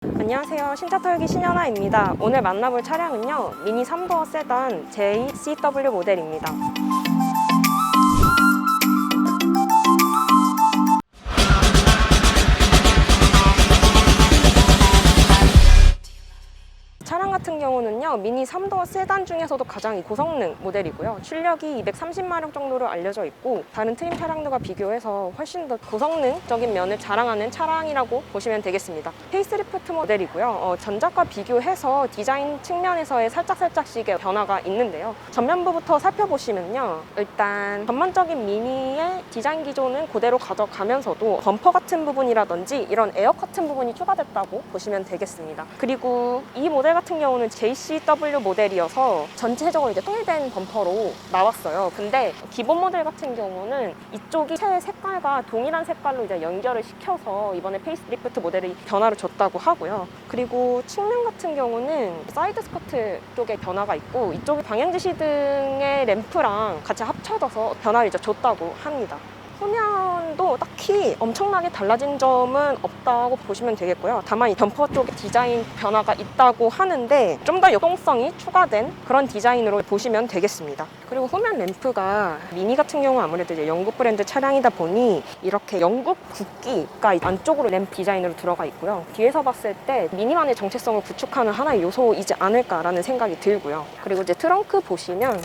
안녕하세요. 신차털기 신현아입니다. 오늘 만나볼 차량은요, 미니 3도어 세단 JCW 모델입니다. 차량 같은 경우는요, 미니 3도어 세단 중에서도 가장 고성능 모델이고요. 출력이 230마력 정도로 알려져 있고 다른 트림 차량들과 비교해서 훨씬 더 고성능적인 면을 자랑하는 차량이라고 보시면 되겠습니다. 페이스리프트 모델이고요. 전작과 비교해서 디자인 측면에서의 살짝씩의 변화가 있는데요. 전면부부터 살펴보시면요, 일단 전반적인 미니의 디자인 기조는 그대로 가져가면서도 범퍼 같은 부분이라든지 이런 에어 커튼 부분이 추가됐다고 보시면 되겠습니다. 그리고 이 모델 같은 경우는 JCW 모델이어서 전체적으로 이제 통일된 범퍼로 나왔어요. 근데 기본 모델 같은 경우는 이쪽이 새 색깔과 동일한 색깔로 이제 연결을 시켜서 이번에 페이스리프트 모델이 변화를 줬다고 하고요. 그리고 측면 같은 경우는 사이드 스커트 쪽에 변화가 있고 이쪽에 방향지시 등의 램프랑 같이 합쳐져서 변화를 이제 줬다고 합니다. 후면도 딱히 엄청나게 달라진 점은 없다고 보시면 되겠고요. 다만 이 범퍼 쪽에 디자인 변화가 있다고 하는데 좀 더 역동성이 추가된 그런 디자인으로 보시면 되겠습니다. 그리고 후면 램프가 미니 같은 경우 아무래도 이제 영국 브랜드 차량이다 보니 이렇게 영국 국기가 안쪽으로 램프 디자인으로 들어가 있고요. 뒤에서 봤을 때 미니만의 정체성을 구축하는 하나의 요소이지 않을까라는 생각이 들고요. 그리고 이제 트렁크 보시면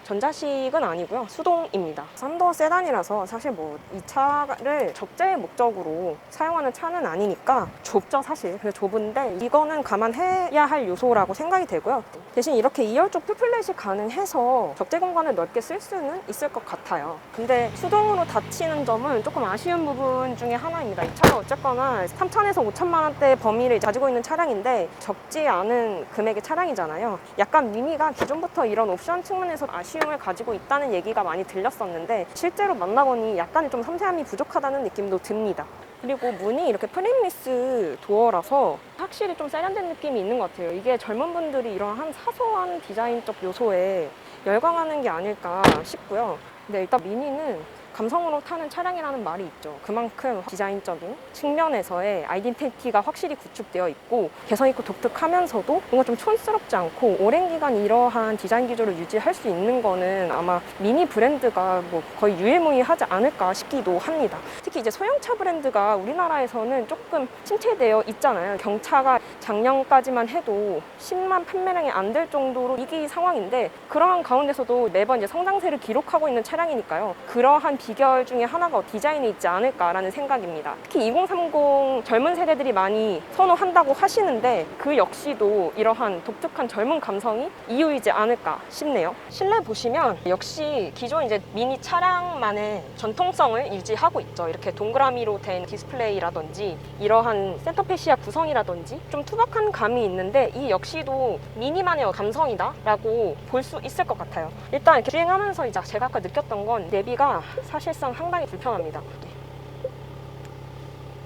전자식은 아니고요. 수동입니다. 3도어 세단이라서 사실 뭐 이 차를 적재 목적으로 사용하는 차는 아니니까 좁죠, 사실. 그래서 좁은데 이거는 감안해야 할 요소라고 생각이 되고요. 대신 이렇게 2열 쪽 풀플랫이 가능해서 적재 공간을 넓게 쓸 수는 있을 것 같아요. 근데 수동으로 닫히는 점은 조금 아쉬운 부분 중에 하나입니다. 이 차가 어쨌거나 3천에서 5천만 원대 범위를 가지고 있는 차량인데 적지 않은 금액의 차량이잖아요. 약간 미니가 기존부터 이런 옵션 측면에서 아쉬움을 가지고 있다는 얘기가 많이 들렸었는데 실제로 만나보니 약간 좀 섬세함이 부족하다는 느낌도 듭니다. 그리고 문이 이렇게 프레임리스 도어라서 확실히 좀 세련된 느낌이 있는 것 같아요. 이게 젊은 분들이 이러한 사소한 디자인적 요소에 열광하는 게 아닐까 싶고요. 근데 일단 미니는 감성으로 타는 차량이라는 말이 있죠. 그만큼 디자인적인 측면에서의 아이덴티티가 확실히 구축되어 있고 개성 있고 독특하면서도 뭔가 좀 촌스럽지 않고 오랜 기간 이러한 디자인 기조를 유지할 수 있는 거는 아마 미니 브랜드가 뭐 거의 유일무이하지 않을까 싶기도 합니다. 특히 이제 소형차 브랜드가 우리나라에서는 조금 침체되어 있잖아요. 경차가 작년까지만 해도 10만 판매량이 안 될 정도로 위기 상황인데 그러한 가운데서도 매번 이제 성장세를 기록하고 있는 차량이니까요. 그러한 비결 중에 하나가 디자인이 있지 않을까라는 생각입니다. 특히 2030 젊은 세대들이 많이 선호한다고 하시는데 그 역시도 이러한 독특한 젊은 감성이 이유이지 않을까 싶네요. 실내 보시면 역시 기존 이제 미니 차량만의 전통성을 유지하고 있죠. 이렇게 동그라미로 된 디스플레이라든지 이러한 센터페시아 구성이라든지 좀 투박한 감이 있는데 이 역시도 미니만의 감성이다라고 볼 수 있을 것 같아요. 일단 이렇게 주행하면서 이제 제가 아까 느꼈던 건 내비가 사실상 상당히 불편합니다.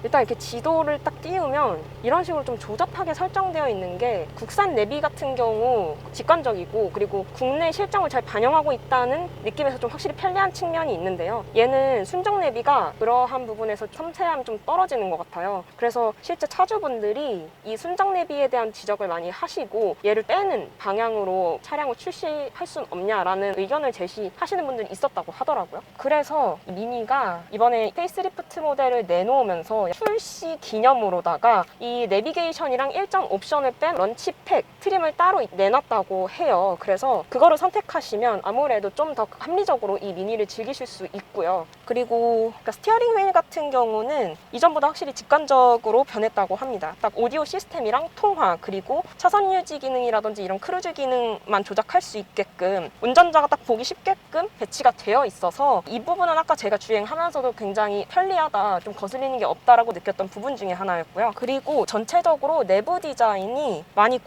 일단 이렇게 지도를 딱 띄우면 이런 식으로 좀 조잡하게 설정되어 있는 게 국산 내비 같은 경우 직관적이고 그리고 국내 실정을 잘 반영하고 있다는 느낌에서 좀 확실히 편리한 측면이 있는데요. 얘는 순정 내비가 그러한 부분에서 섬세함이 좀 떨어지는 것 같아요. 그래서 실제 차주분들이 이 순정 내비에 대한 지적을 많이 하시고 얘를 빼는 방향으로 차량을 출시할 순 없냐라는 의견을 제시하시는 분들이 있었다고 하더라고요. 그래서 미니가 이번에 페이스리프트 모델을 내놓으면서 출시 기념으로다가 이 내비게이션이랑 일정 옵션을 뺀 런치팩 트림을 따로 내놨다고 해요. 그래서 그거를 선택하시면 아무래도 좀 더 합리적으로 이 미니를 즐기실 수 있고요. 그리고 그러니까 스티어링 휠 같은 경우는 이전보다 확실히 직관적으로 변했다고 합니다. 딱 오디오 시스템이랑 통화 그리고 차선 유지 기능이라든지 이런 크루즈 기능만 조작할 수 있게끔 운전자가 딱 보기 쉽게끔 배치가 되어 있어서 이 부분은 아까 제가 주행하면서도 굉장히 편리하다, 좀 거슬리는 게 없다라고 느꼈던 부분 중에 하나였고요. 그리고 전체적으로 내부 디자인이 많이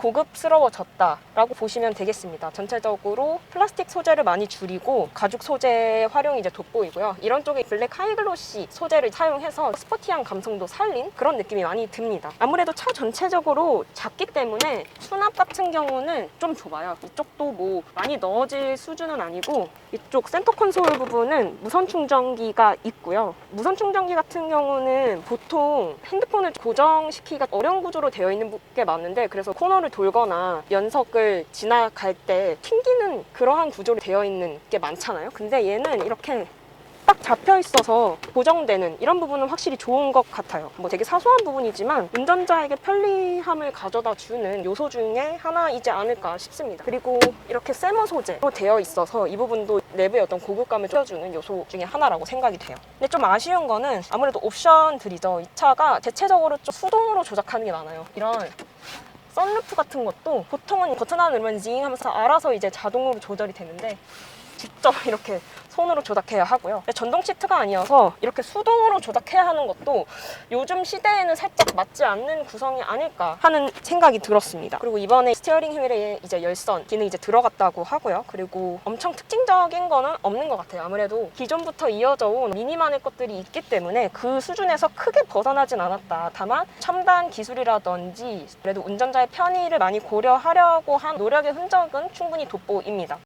고급스러워졌다라고 보시면 되겠습니다. 전체적으로 플라스틱 소재를 많이 줄이고 가죽 소재 활용이 이제 돋보이고요. 이런 쪽에 블랙 하이글로시 소재를 사용해서 스포티한 감성도 살린 그런 느낌이 많이 듭니다. 아무래도 차 전체적으로 작기 때문에 수납 같은 경우는 좀 좁아요. 이쪽도 뭐 많이 넣어질 수준은 아니고 이쪽 센터 콘솔 부분은 무선 충전기가 있고요. 무선 충전기 같은 경우는 보통 보통 핸드폰을 고정시키기가 어려운 구조로 되어 있는 게 많은데, 그래서 코너를 돌거나 연석을 지나갈 때 튕기는 그러한 구조로 되어 있는 게 많잖아요. 근데 얘는 이렇게 딱 잡혀 있어서 고정되는 이런 부분은 확실히 좋은 것 같아요. 뭐 되게 사소한 부분이지만 운전자에게 편리함을 가져다 주는 요소 중에 하나이지 않을까 싶습니다. 그리고 이렇게 세모 소재로 되어 있어서 이 부분도 내부의 어떤 고급감을 줘주는 요소 중에 하나라고 생각이 돼요. 근데 좀 아쉬운 거는 아무래도 옵션들이죠. 이 차가 대체적으로 좀 수동으로 조작하는 게 많아요. 이런 선루프 같은 것도 보통은 버튼 하나 누르면 징 하면서 알아서 이제 자동으로 조절이 되는데, 직접 이렇게 손으로 조작해야 하고요. 근데 전동 시트가 아니어서 이렇게 수동으로 조작해야 하는 것도 요즘 시대에는 살짝 맞지 않는 구성이 아닐까 하는 생각이 들었습니다. 그리고 이번에 스티어링 휠에 이제 열선 기능이 이제 들어갔다고 하고요. 그리고 엄청 특징적인 거는 없는 것 같아요. 아무래도 기존부터 이어져 온 미니만의 것들이 있기 때문에 그 수준에서 크게 벗어나진 않았다. 다만 첨단 기술이라든지 그래도 운전자의 편의를 많이 고려하려고 한 노력의 흔적은 충분히 돋보입니다.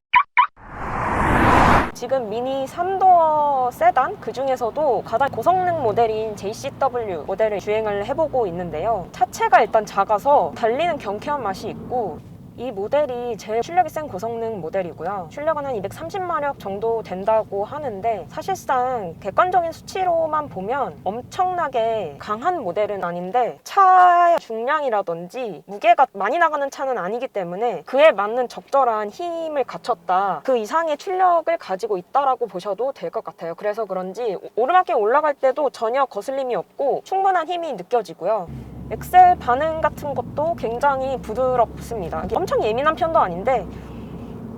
지금 미니 3도어 세단, 그 중에서도 가장 고성능 모델인 JCW 모델을 주행을 해보고 있는데요. 차체가 일단 작아서 달리는 경쾌한 맛이 있고, 이 모델이 제일 출력이 센 고성능 모델이고요. 출력은 한 230마력 정도 된다고 하는데, 사실상 객관적인 수치로만 보면 엄청나게 강한 모델은 아닌데, 차의 중량이라든지 무게가 많이 나가는 차는 아니기 때문에 그에 맞는 적절한 힘을 갖췄다, 그 이상의 출력을 가지고 있다라고 보셔도 될 것 같아요. 그래서 그런지 오르막길 올라갈 때도 전혀 거슬림이 없고 충분한 힘이 느껴지고요. 엑셀 반응 같은 것도 굉장히 부드럽습니다. 엄청 예민한 편도 아닌데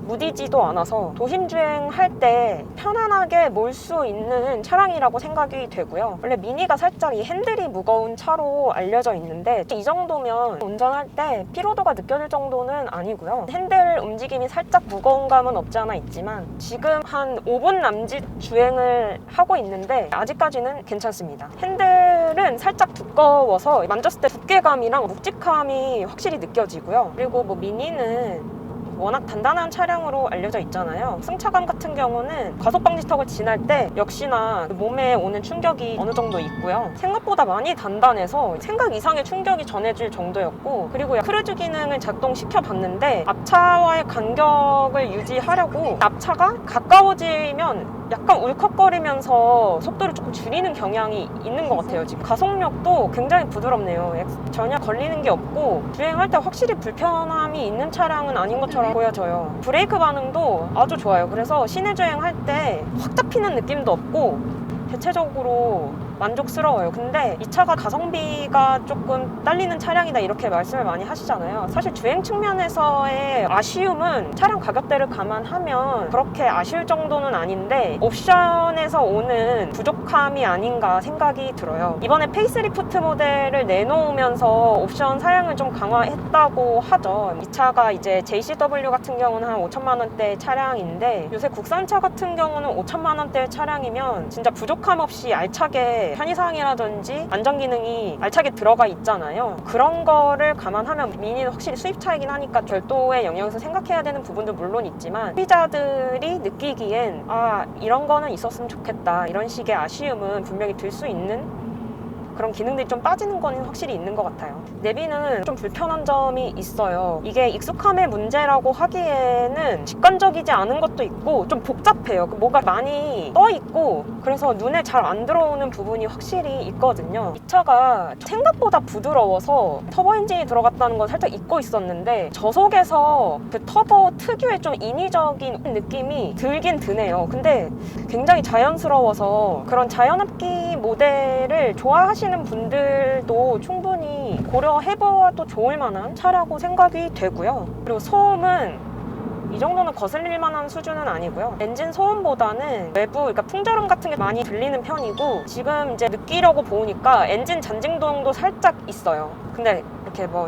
무디지도 않아서 도심 주행할 때 편안하게 몰 수 있는 차량이라고 생각이 되고요. 원래 미니가 살짝 이 핸들이 무거운 차로 알려져 있는데, 이 정도면 운전할 때 피로도가 느껴질 정도는 아니고요. 핸들 움직임이 살짝 무거운 감은 없지 않아 있지만 지금 한 5분 남짓 주행을 하고 있는데 아직까지는 괜찮습니다. 핸들은 살짝 두꺼워서 만졌을 때 두께감이랑 묵직함이 확실히 느껴지고요. 그리고 뭐 미니는 워낙 단단한 차량으로 알려져 있잖아요. 승차감 같은 경우는 과속방지턱을 지날 때 역시나 몸에 오는 충격이 어느 정도 있고요. 생각보다 많이 단단해서 생각 이상의 충격이 전해질 정도였고, 그리고 크루즈 기능을 작동시켜 봤는데 앞차와의 간격을 유지하려고 앞차가 가까워지면 약간 울컥거리면서 속도를 조금 줄이는 경향이 있는 것 같아요. 지금 가속력도 굉장히 부드럽네요. 전혀 걸리는 게 없고 주행할 때 확실히 불편함이 있는 차량은 아닌 것처럼 보여져요. 브레이크 반응도 아주 좋아요. 그래서 시내 주행할 때 확 잡히는 느낌도 없고 대체적으로 만족스러워요. 근데 이 차가 가성비가 조금 딸리는 차량이다 이렇게 말씀을 많이 하시잖아요. 사실 주행 측면에서의 아쉬움은 차량 가격대를 감안하면 그렇게 아쉬울 정도는 아닌데 옵션에서 오는 부족함이 아닌가 생각이 들어요. 이번에 페이스리프트 모델을 내놓으면서 옵션 사양을 좀 강화했다고 하죠. 이 차가 이제 JCW 같은 경우는 한 5천만 원대 차량인데, 요새 국산차 같은 경우는 5천만 원대 차량이면 진짜 부족함 없이 알차게 편의사항이라든지 안전기능이 알차게 들어가 있잖아요. 그런 거를 감안하면 미니는 확실히 수입차이긴 하니까 별도의 영역에서 생각해야 되는 부분도 물론 있지만, 소비자들이 느끼기엔 이런 거는 있었으면 좋겠다, 이런 식의 아쉬움은 분명히 들 수 있는 그런 기능들이 좀 빠지는 건 확실히 있는 것 같아요. 내비는 좀 불편한 점이 있어요. 이게 익숙함의 문제라고 하기에는 직관적이지 않은 것도 있고 좀 복잡해요. 뭐가 많이 떠 있고 그래서 눈에 잘 안 들어오는 부분이 확실히 있거든요. 이 차가 생각보다 부드러워서 터보 엔진이 들어갔다는 건 살짝 잊고 있었는데, 저속에서 그 터보 특유의 좀 인위적인 느낌이 들긴 드네요. 근데 굉장히 자연스러워서 그런 자연흡기 모델을 좋아하시는 분들도 충분히 고려해봐도 좋을 만한 차라고 생각이 되고요. 그리고 소음은 이 정도는 거슬릴 만한 수준은 아니고요. 엔진 소음보다는 외부, 그러니까 풍절음 같은 게 많이 들리는 편이고, 지금 이제 느끼려고 보니까 엔진 잔진동도 살짝 있어요. 근데 이렇게 뭐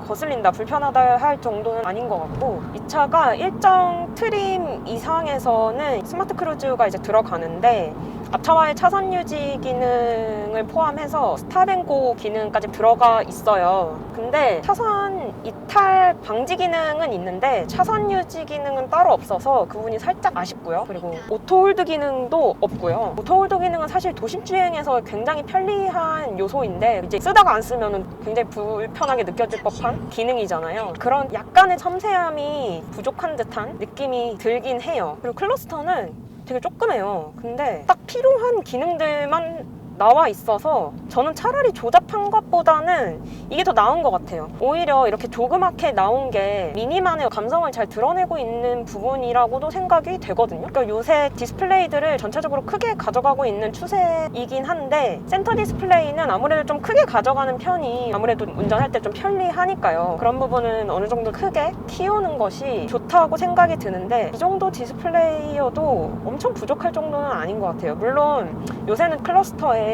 거슬린다, 불편하다 할 정도는 아닌 것 같고, 이 차가 일정 트림 이상에서는 스마트 크루즈가 이제 들어가는데 앞차와의 차선 유지 기능을 포함해서 스탑앤고 기능까지 들어가 있어요. 근데 차선 이탈 방지 기능은 있는데 차선 유지 기능은 따로 없어서 그 부분이 살짝 아쉽고요. 그리고 오토홀드 기능도 없고요. 오토홀드 기능은 사실 도심 주행에서 굉장히 편리한 요소인데 이제 쓰다가 안 쓰면 굉장히 불편하게 느껴질 법한 기능이잖아요. 그런 약간의 섬세함이 부족한 듯한 느낌이 들긴 해요. 그리고 클러스터는 되게 조그매요. 근데 딱 필요한 기능들만 나와 있어서 저는 차라리 조잡한 것보다는 이게 더 나은 것 같아요. 오히려 이렇게 조그맣게 나온 게 미니만의 감성을 잘 드러내고 있는 부분이라고도 생각이 되거든요. 그러니까 요새 디스플레이들을 전체적으로 크게 가져가고 있는 추세이긴 한데 센터 디스플레이는 아무래도 좀 크게 가져가는 편이 아무래도 운전할 때 좀 편리하니까요. 그런 부분은 어느 정도 크게 키우는 것이 좋다고 생각이 드는데 이 정도 디스플레이여도 엄청 부족할 정도는 아닌 것 같아요. 물론 요새는 클러스터에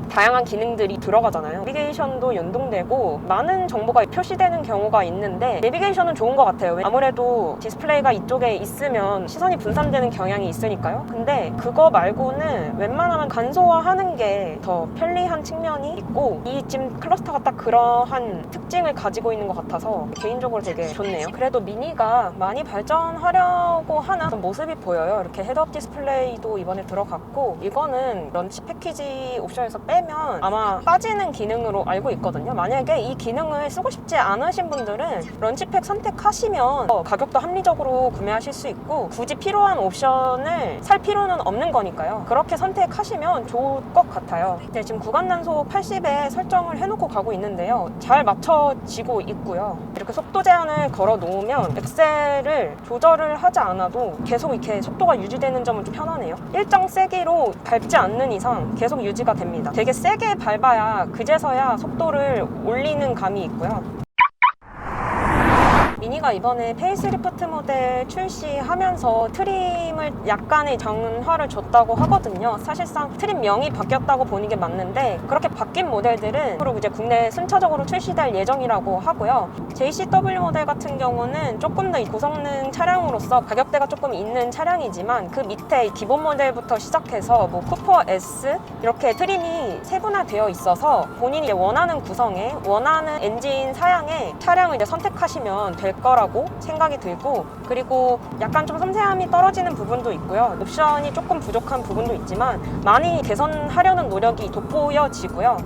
다양한 기능들이 들어가잖아요. 내비게이션도 연동되고 많은 정보가 표시되는 경우가 있는데 내비게이션은 좋은 것 같아요. 아무래도 디스플레이가 이쪽에 있으면 시선이 분산되는 경향이 있으니까요. 근데 그거 말고는 웬만하면 간소화하는 게 더 편리한 측면이 있고 이 지금 클러스터가 딱 그러한 특징을 가지고 있는 것 같아서 개인적으로 되게 좋네요. 그래도 미니가 많이 발전하려고 하는 모습이 보여요. 이렇게 헤드업 디스플레이도 이번에 들어갔고 이거는 런치 패키지 옵션에서 빼면 아마 빠지는 기능으로 알고 있거든요. 만약에 이 기능을 쓰고 싶지 않으신 분들은 런치팩 선택하시면 가격도 합리적으로 구매하실 수 있고 굳이 필요한 옵션을 살 필요는 없는 거니까요. 그렇게 선택하시면 좋을 것 같아요. 네, 지금 구간 단속 80에 설정을 해놓고 가고 있는데요. 잘 맞춰지고 있고요. 이렇게 속도 제한을 걸어 놓으면 엑셀을 조절을 하지 않아도 계속 이렇게 속도가 유지되는 점은 좀 편하네요. 일정 세기로 밟지 않는 이상 계속 유지가 됩니다. 되게 세게 밟아야 그제서야 속도를 올리는 감이 있고요. 미니가 이번에 페이스리프트 모델 출시하면서 트림을 약간의 정화를 줬다고 하거든요. 사실상 트림명이 바뀌었다고 보는 게 맞는데 그렇게 바뀐 모델들은 앞으로 이제 국내에 순차적으로 출시될 예정이라고 하고요. JCW 모델 같은 경우는 조금 더 고성능 차량으로서 가격대가 조금 있는 차량이지만 그 밑에 기본 모델부터 시작해서 뭐 쿠퍼 S 이렇게 트림이 세분화되어 있어서 본인이 원하는 구성에 원하는 엔진 사양의 차량을 이제 선택하시면 될 거라고 생각이 들고 그리고 약간 좀 섬세함이 떨어지는 부분도 있고요. 옵션이 조금 부족한 부분도 있지만 많이 개선하려는 노력이 돋보여지고요.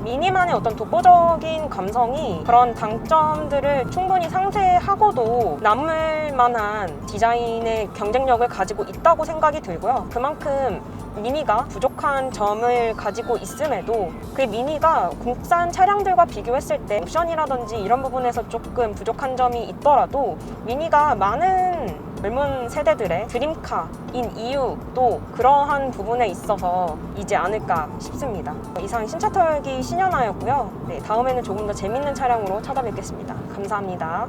미니만의 어떤 독보적인 감성이 그런 장점들을 충분히 상쇄하고도 남을 만한 디자인의 경쟁력을 가지고 있다고 생각이 들고요. 그만큼 미니가 부족한 점을 가지고 있음에도 그 미니가 국산 차량들과 비교했을 때 옵션이라든지 이런 부분에서 조금 부족한 점이 있더라도 미니가 많은 젊은 세대들의 드림카인 이유도 그러한 부분에 있어서 이지 않을까 싶습니다. 이상 신차 털기 신현아였고요. 네, 다음에는 조금 더 재밌는 차량으로 찾아뵙겠습니다. 감사합니다.